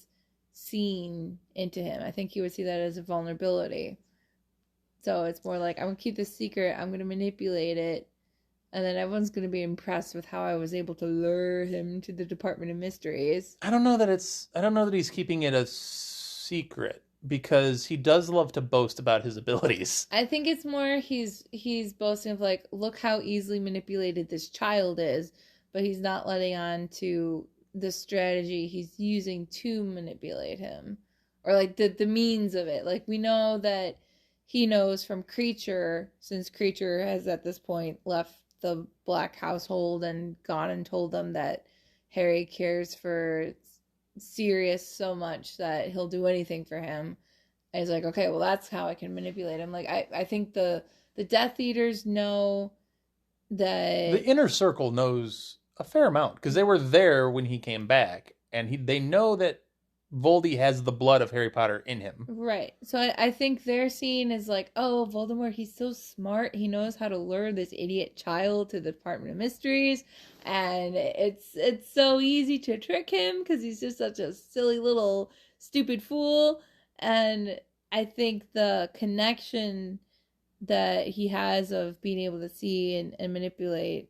seeing into him. I think he would see that as a vulnerability. So it's more like, I'm going to keep this secret, I'm going to manipulate it, and then everyone's going to be impressed with how I was able to lure him to the Department of Mysteries. I don't know that he's keeping it a secret, because he does love to boast about his abilities. I think it's more he's boasting of like, look how easily manipulated this child is, but he's not letting on to the strategy he's using to manipulate him, or like the means of it. Like, we know that he knows from Creature, since Creature has at this point left the Black household and gone and told them that Harry cares for Sirius so much that he'll do anything for him. And he's like, okay, well, that's how I can manipulate him. Like, I think the Death Eaters know that... The Inner Circle knows a fair amount, because they were there when he came back, and they know that Voldy has the blood of Harry Potter in him. Right. So I think they're seen as like, oh, Voldemort, he's so smart. He knows how to lure this idiot child to the Department of Mysteries. And it's so easy to trick him because he's just such a silly little stupid fool. And I think the connection that he has of being able to see and manipulate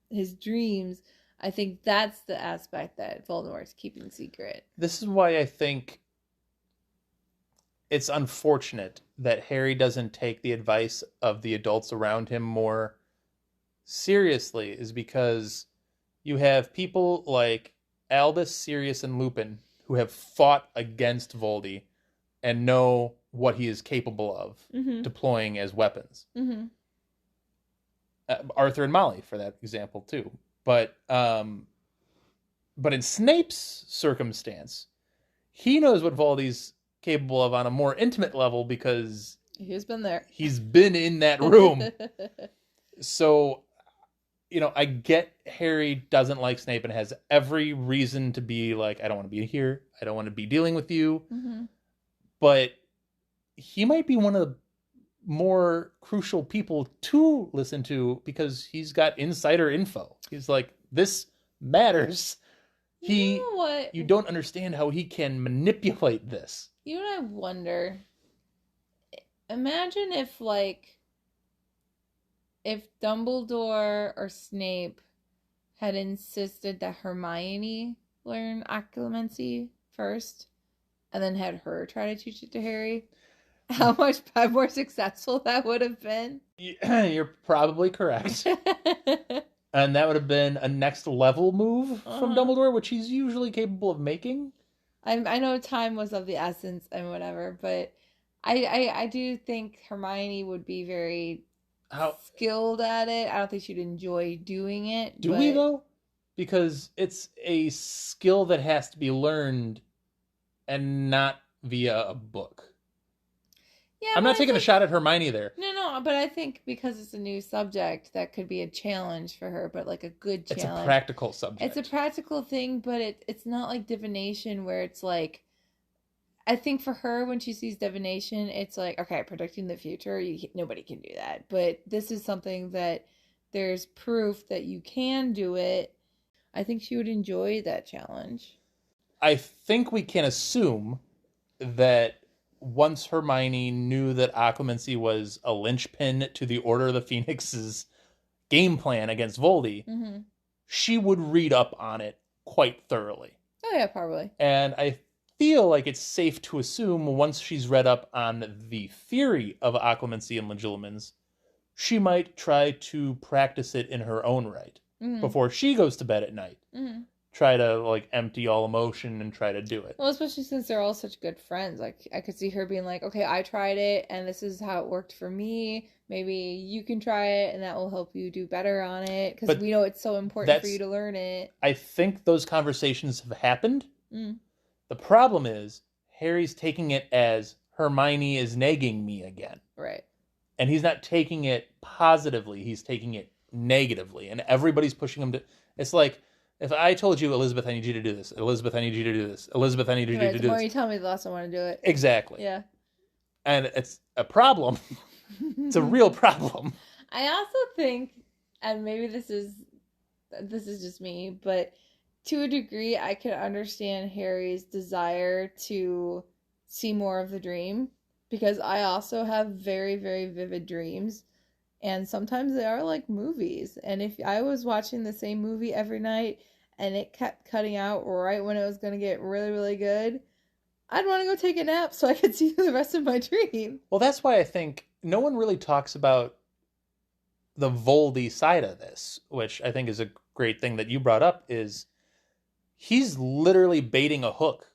his dreams, I think that's the aspect that Voldemort's keeping secret. This is why I think it's unfortunate that Harry doesn't take the advice of the adults around him more seriously, is because you have people like Albus, Sirius, and Lupin who have fought against Voldy and know what he is capable of deploying as weapons. Arthur and Molly, for that example, too. But in Snape's circumstance, he knows what Voldy's capable of on a more intimate level because he's been there. He's been in that room. So, I get Harry doesn't like Snape and has every reason to be like, I don't want to be here. I don't want to be dealing with you. But he might be one of the more crucial people to listen to because he's got insider info. He's like, this matters. You know what? You don't understand how he can manipulate this. You know what I wonder? Imagine if Dumbledore or Snape had insisted that Hermione learn occlumency first and then had her try to teach it to Harry. How much more successful that would have been? You're probably correct. And that would have been a next level move from Dumbledore, which he's usually capable of making. I know time was of the essence and whatever, but I do think Hermione would be very skilled at it. I don't think she'd enjoy doing it. Do we, though? Because it's a skill that has to be learned and not via a book. Yeah, I'm not taking a shot at Hermione there. No, but I think because it's a new subject, that could be a challenge for her, but like a good challenge. It's a practical subject. It's a practical thing, but it's not like divination where it's like, I think for her, when she sees divination, it's like, okay, predicting the future, nobody can do that. But this is something that there's proof that you can do it. I think she would enjoy that challenge. I think we can assume that once Hermione knew that occlumency was a linchpin to the Order of the Phoenix's game plan against Voldy, she would read up on it quite thoroughly. Oh, yeah, probably. And I feel like it's safe to assume once she's read up on the theory of occlumency and legilimens, she might try to practice it in her own right before she goes to bed at night. Try to like empty all emotion and try to do it. Well, especially since they're all such good friends. Like, I could see her being like, okay, I tried it and this is how it worked for me. Maybe you can try it and that will help you do better on it. Because we know it's so important for you to learn it. I think those conversations have happened. The problem is Harry's taking it as Hermione is nagging me again. Right. And he's not taking it positively. He's taking it negatively. And everybody's pushing him to... It's like... If I told you, Elizabeth, I need you to do this. Elizabeth, I need you to do this. Elizabeth, I need you to do this. The more you tell me, the less I want to do it. Exactly. Yeah. And it's a problem. It's a real problem. I also think, and maybe this is just me, but to a degree, I can understand Harry's desire to see more of the dream, because I also have very, very vivid dreams. And sometimes they are like movies. And if I was watching the same movie every night and it kept cutting out right when it was going to get really, really good, I'd want to go take a nap so I could see the rest of my dream. Well, that's why I think no one really talks about the Voldy side of this, which I think is a great thing that you brought up, is he's literally baiting a hook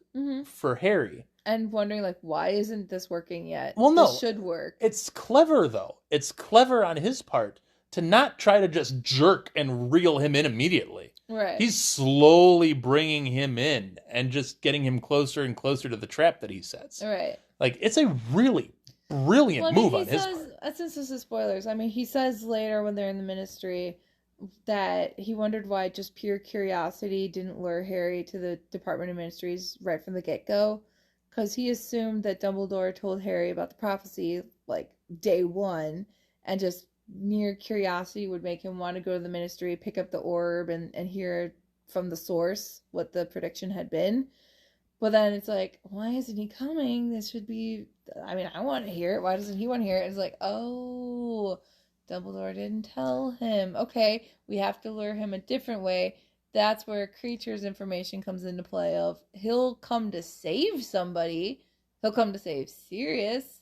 for Harry. And wondering, like, why isn't this working yet? Well, no. This should work. It's clever, though. It's clever on his part to not try to just jerk and reel him in immediately. Right. He's slowly bringing him in and just getting him closer and closer to the trap that he sets. Right. Like, it's a really brilliant move on his part. Since this is spoilers, I mean, he says later when they're in the Ministry that he wondered why just pure curiosity didn't lure Harry to the Department of Ministries right from the get-go. Because he assumed that Dumbledore told Harry about the prophecy, like, day one, and just mere curiosity would make him want to go to the Ministry, pick up the orb, and hear from the source what the prediction had been. But then it's like, why isn't he coming? This should be... I mean, I want to hear it. Why doesn't he want to hear it? It's like, oh, Dumbledore didn't tell him. Okay, we have to lure him a different way. That's where Creature's information comes into play of he'll come to save somebody. He'll come to save Sirius.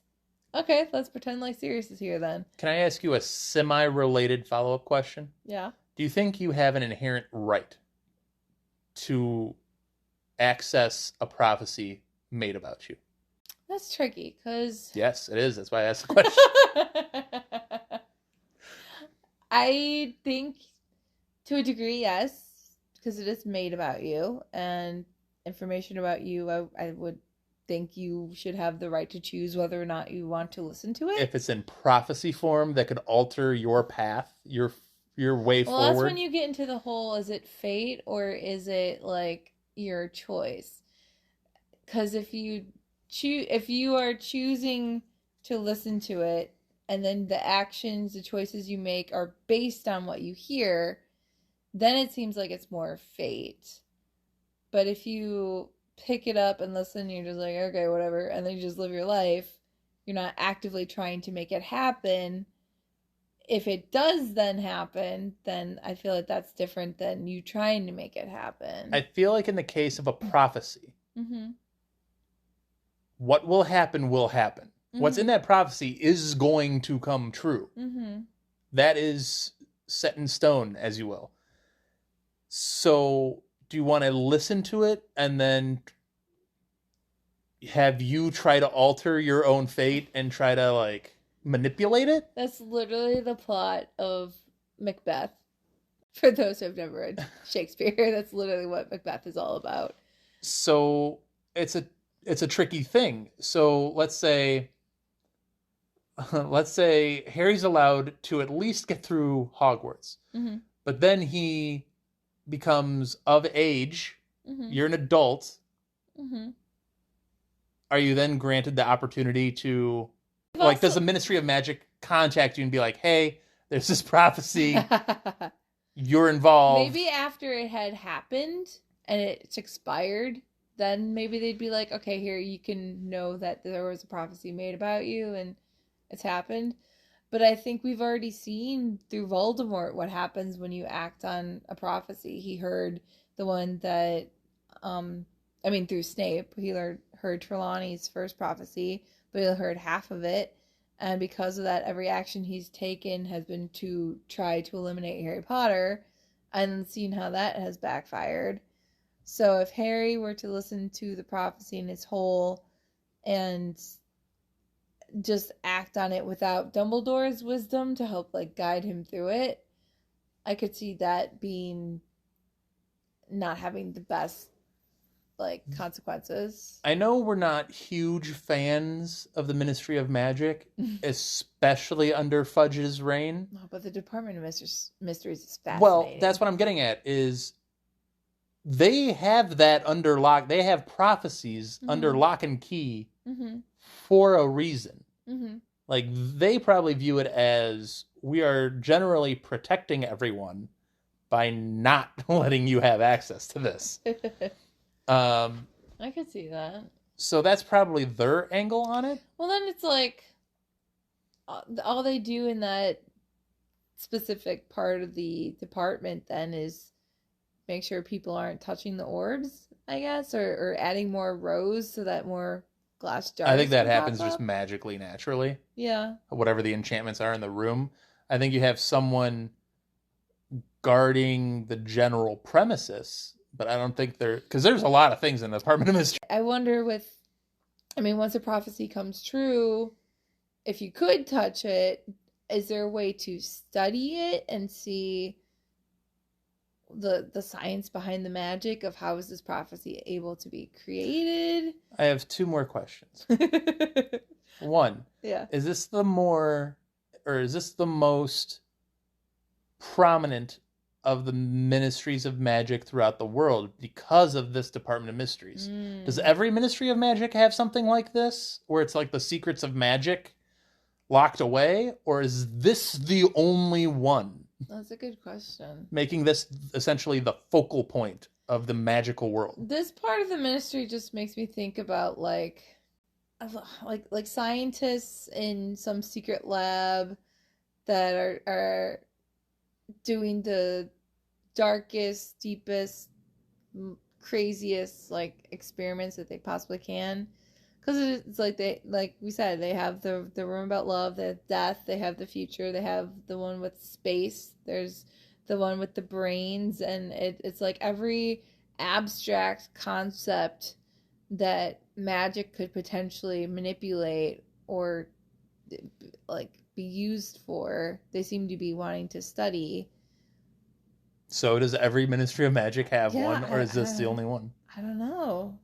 Okay, let's pretend like Sirius is here then. Can I ask you a semi-related follow-up question? Yeah. Do you think you have an inherent right to access a prophecy made about you? That's tricky, because... Yes, it is. That's why I asked the question. I think, to a degree, yes. Because it is made about you, and information about you, I would think you should have the right to choose whether or not you want to listen to it. If it's in prophecy form that could alter your path, your way forward. Well, that's when you get into the whole, is it fate or is it like your choice? Because if you are choosing to listen to it, and then the actions, the choices you make are based on what you hear, then it seems like it's more fate. But if you pick it up and listen, you're just like, okay, whatever, and then you just live your life, you're not actively trying to make it happen. If it does then happen, then I feel like that's different than you trying to make it happen. I feel like in the case of a prophecy, what will happen will happen. What's in that prophecy is going to come true. That is set in stone, as you will. So, do you want to listen to it and then have you try to alter your own fate and try to, like, manipulate it. That's literally the plot of Macbeth. For those who have never read Shakespeare, that's literally what Macbeth is all about. So it's a tricky thing. So let's say Harry's allowed to at least get through Hogwarts, Mm-hmm. but then he becomes of age. Mm-hmm. You're an adult. Mm-hmm. Are you then granted the opportunity to, You've like, does also- the Ministry of Magic contact you and be like, hey, there's this prophecy, you're involved? Maybe after it had happened and it's expired, then maybe they'd be like, okay, here, you can know that there was a prophecy made about you and it's happened. But I think we've already seen through Voldemort what happens when you act on a prophecy. He heard the one that, through Snape, he heard Trelawney's first prophecy, but he heard half of it. And because of that, every action he's taken has been to try to eliminate Harry Potter, and seen how that has backfired. So if Harry were to listen to the prophecy in its whole and just act on it without Dumbledore's wisdom to help like guide him through it, I could see that being not having the best like consequences. I know we're not huge fans of the Ministry of Magic, especially under Fudge's reign. Oh, but the Department of Mysteries is fascinating. Well, that's what I'm getting at, is they have that under lock. They have prophecies under lock and key for a reason. Mm-hmm. Like, they probably view it as, we are generally protecting everyone by not letting you have access to this. I could see that. So that's probably their angle on it. Well, then it's like all they do in that specific part of the department then is make sure people aren't touching the orbs, I guess, or adding more rows so that more glass jars. I think that can pop happens just up. magically, naturally. Yeah. Whatever the enchantments are in the room. I think you have someone guarding the general premises, but I don't think because there's a lot of things in the Department of Mystery. I wonder once a prophecy comes true, if you could touch it, is there a way to study it and see the science behind the magic of how is this prophecy able to be created? I have two more questions. One, Yeah. is this the most prominent of the ministries of magic throughout the world because of this Department of Mysteries? Does every Ministry of Magic have something like this, where it's like the secrets of magic locked away, or is this the only one? That's a good question. Making this essentially the focal point of the magical world. This part of the ministry just makes me think about like scientists in some secret lab that are doing the darkest, deepest, craziest like experiments that they possibly can. Because it's like we said, they have the room about love, they have death, they have the future, they have the one with space, there's the one with the brains, and it's like every abstract concept that magic could potentially manipulate or like be used for, they seem to be wanting to study. So does every Ministry of Magic have Yeah, one, or is this the only one? I don't know.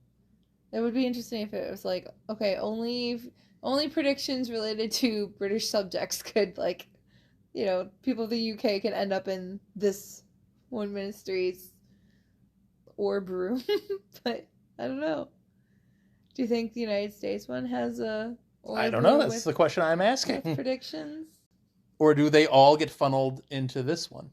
It would be interesting if it was like, okay, only predictions related to British subjects could, like, you know, people of the UK can end up in this one ministry's orb room. But I don't know. Do you think the United States one has a orb I don't know. room That's the question I'm with asking. predictions? Or do they all get funneled into this one?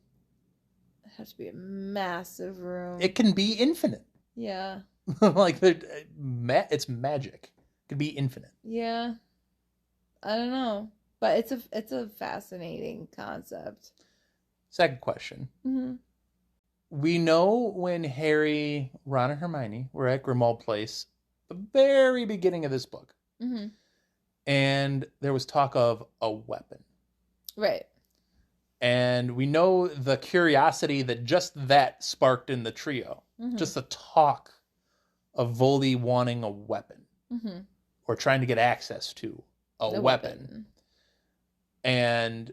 It has to be a massive room. It can be infinite. Yeah. Like, it's magic. It could be infinite. Yeah. I don't know. But it's a fascinating concept. Second question. Mm-hmm. We know when Harry, Ron, and Hermione were at Grimmauld Place, the very beginning of this book, Mm-hmm. and there was talk of a weapon. Right. And we know the curiosity that just that sparked in the trio. Mm-hmm. Just the talk of Voldy wanting a weapon. Mm-hmm. Or trying to get access to a The weapon. And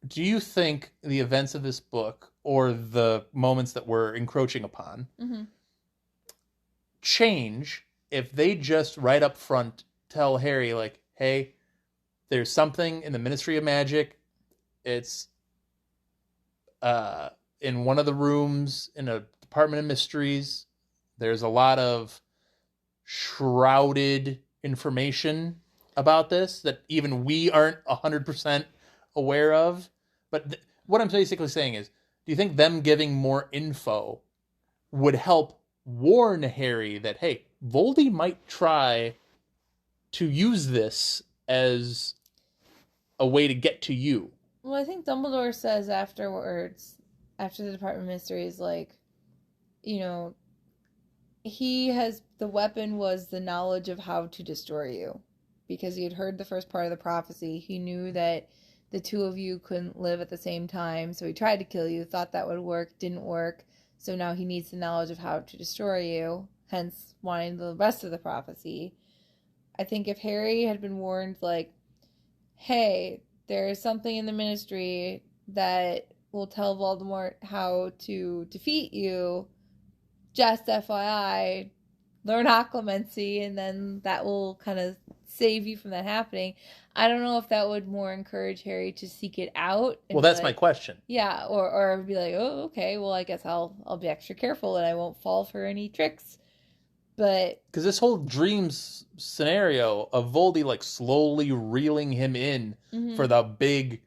do you think the events of this book, or the moments that we're encroaching upon, change if they just right up front tell Harry, like, hey, there's something in the Ministry of Magic. It's in one of the rooms in a Department of Mysteries. There's a lot of shrouded information about this that even we aren't 100% aware of. But what I'm basically saying is, do you think them giving more info would help warn Harry that, hey, Voldy might try to use this as a way to get to you? Well, I think Dumbledore says afterwards, after the Department of Mysteries, like, you know, the weapon was the knowledge of how to destroy you. Because he had heard the first part of the prophecy. He knew that the two of you couldn't live at the same time. So he tried to kill you, thought that would work, didn't work. So now he needs the knowledge of how to destroy you. Hence, wanting the rest of the prophecy. I think if Harry had been warned, like, hey, there is something in the Ministry that will tell Voldemort how to defeat you, just FYI, learn Occlumency, and then that will kind of save you from that happening. I don't know if that would more encourage Harry to seek it out. Well, that's my question. Yeah, or be like, oh, okay, well, I guess I'll be extra careful and I won't fall for any tricks. But because this whole dreams scenario of Voldy like slowly reeling him in for the big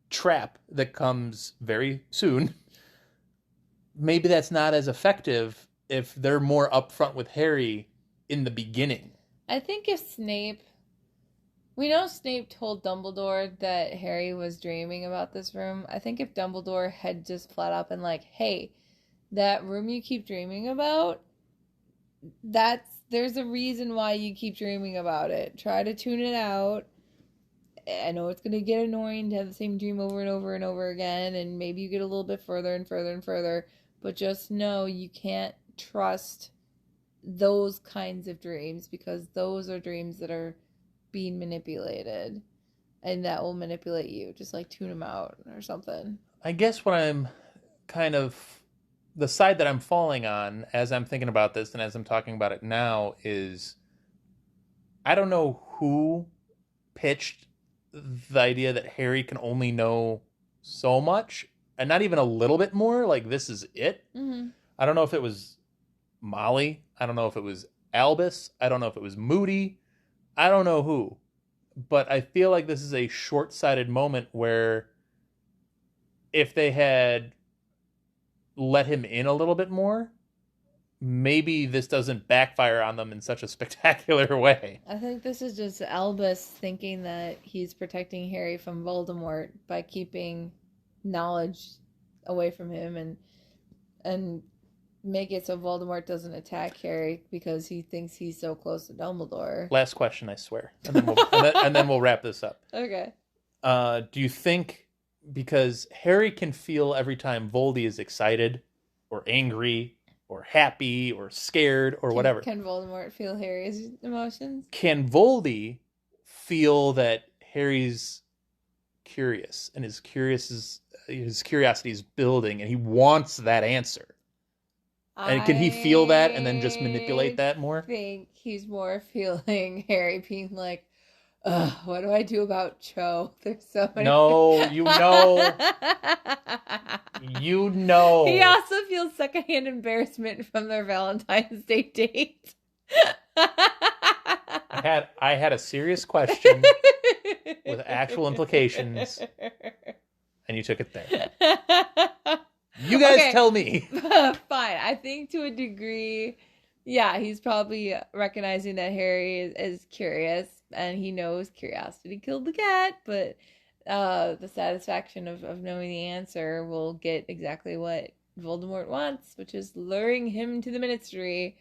trap that comes very soon, maybe that's not as effective if they're more upfront with Harry in the beginning. I think if we know Snape told Dumbledore that Harry was dreaming about this room. I think if Dumbledore had just flat up and like, hey, that room you keep dreaming about, there's a reason why you keep dreaming about it. Try to tune it out. I know it's going to get annoying to have the same dream over and over and over again, and maybe you get a little bit further and further and further, but just know you can't trust those kinds of dreams, because those are dreams that are being manipulated, and that will manipulate you. Just like tune them out or something. I guess what I'm kind of, the side that I'm falling on as I'm thinking about this and as I'm talking about it now is, I don't know who pitched the idea that Harry can only know so much and not even a little bit more, like this is it. I don't know if it was Molly. I don't know if it was Albus. I don't know if it was Moody. I don't know who. But I feel like this is a short-sighted moment where if they had let him in a little bit more, maybe this doesn't backfire on them in such a spectacular way. I think this is just Albus thinking that he's protecting Harry from Voldemort by keeping knowledge away from him and make it so Voldemort doesn't attack Harry because he thinks he's so close to Dumbledore. Last question, I swear. And then we'll wrap this up. Okay. Do you think, because Harry can feel every time Voldy is excited or angry or happy or scared or whatever. Can Voldemort feel Harry's emotions? Can Voldy feel that Harry's curious and his curiosity is building and he wants that answer? And can he feel that and then just manipulate that more? I think he's more feeling Harry being like, ugh, what do I do about Cho? There's so many. No, you know. You know. He also feels secondhand embarrassment from their Valentine's Day date. I had a serious question with actual implications, and you took it there. You guys tell me. Fine. I think to a degree, yeah, he's probably recognizing that Harry is curious, and he knows curiosity killed the cat, but the satisfaction of knowing the answer will get exactly what Voldemort wants, which is luring him to the Ministry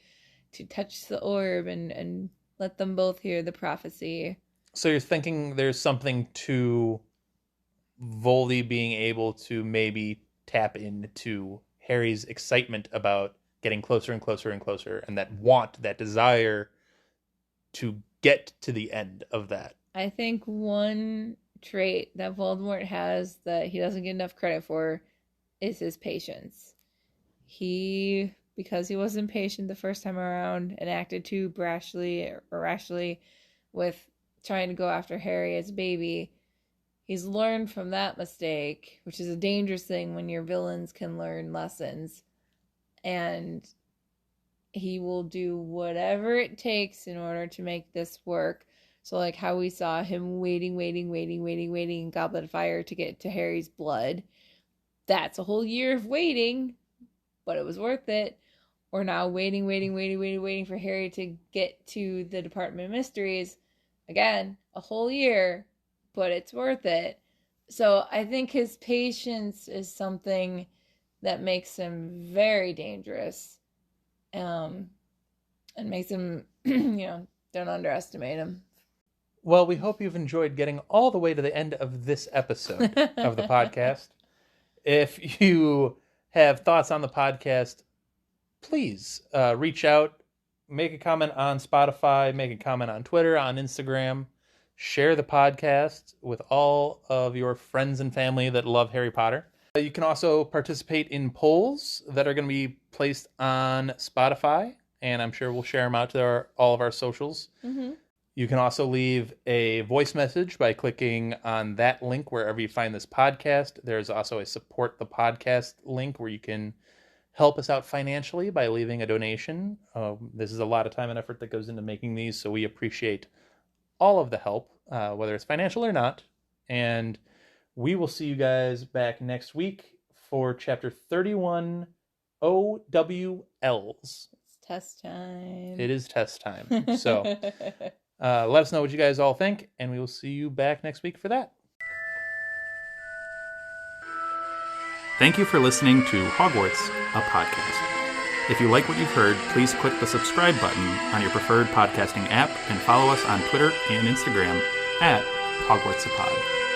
to touch the orb and let them both hear the prophecy. So you're thinking there's something to Voldy being able to maybe tap into Harry's excitement about getting closer and closer and closer, and that desire to get to the end of that. I think one trait that Voldemort has that he doesn't get enough credit for is his patience. Because he was impatient the first time around and acted too rashly with trying to go after Harry as a baby, he's learned from that mistake, which is a dangerous thing when your villains can learn lessons. And he will do whatever it takes in order to make this work. So like how we saw him waiting in Goblet of Fire to get to Harry's blood. That's a whole year of waiting, but it was worth it. Or now waiting for Harry to get to the Department of Mysteries. Again, a whole year, but it's worth it. So I think his patience is something that makes him very dangerous. And makes him, don't underestimate him. Well, we hope you've enjoyed getting all the way to the end of this episode of the podcast. If you have thoughts on the podcast, please reach out, make a comment on Spotify, make a comment on Twitter, on Instagram, share the podcast with all of your friends and family that love Harry Potter. You can also participate in polls that are going to be placed on Spotify, and I'm sure we'll share them out to all of our socials. Mm-hmm. You can also leave a voice message by clicking on that link wherever you find this podcast. There's also a support the podcast link where you can help us out financially by leaving a donation. This is a lot of time and effort that goes into making these, so we appreciate all of the help, whether it's financial or not. And we will see you guys back next week for Chapter 31, OWLs. It's test time. It is test time. So let us know what you guys all think, and we will see you back next week for that. Thank you for listening to Hogwarts, a podcast. If you like what you've heard, please click the subscribe button on your preferred podcasting app and follow us on Twitter and Instagram at Hogwarts a Pod.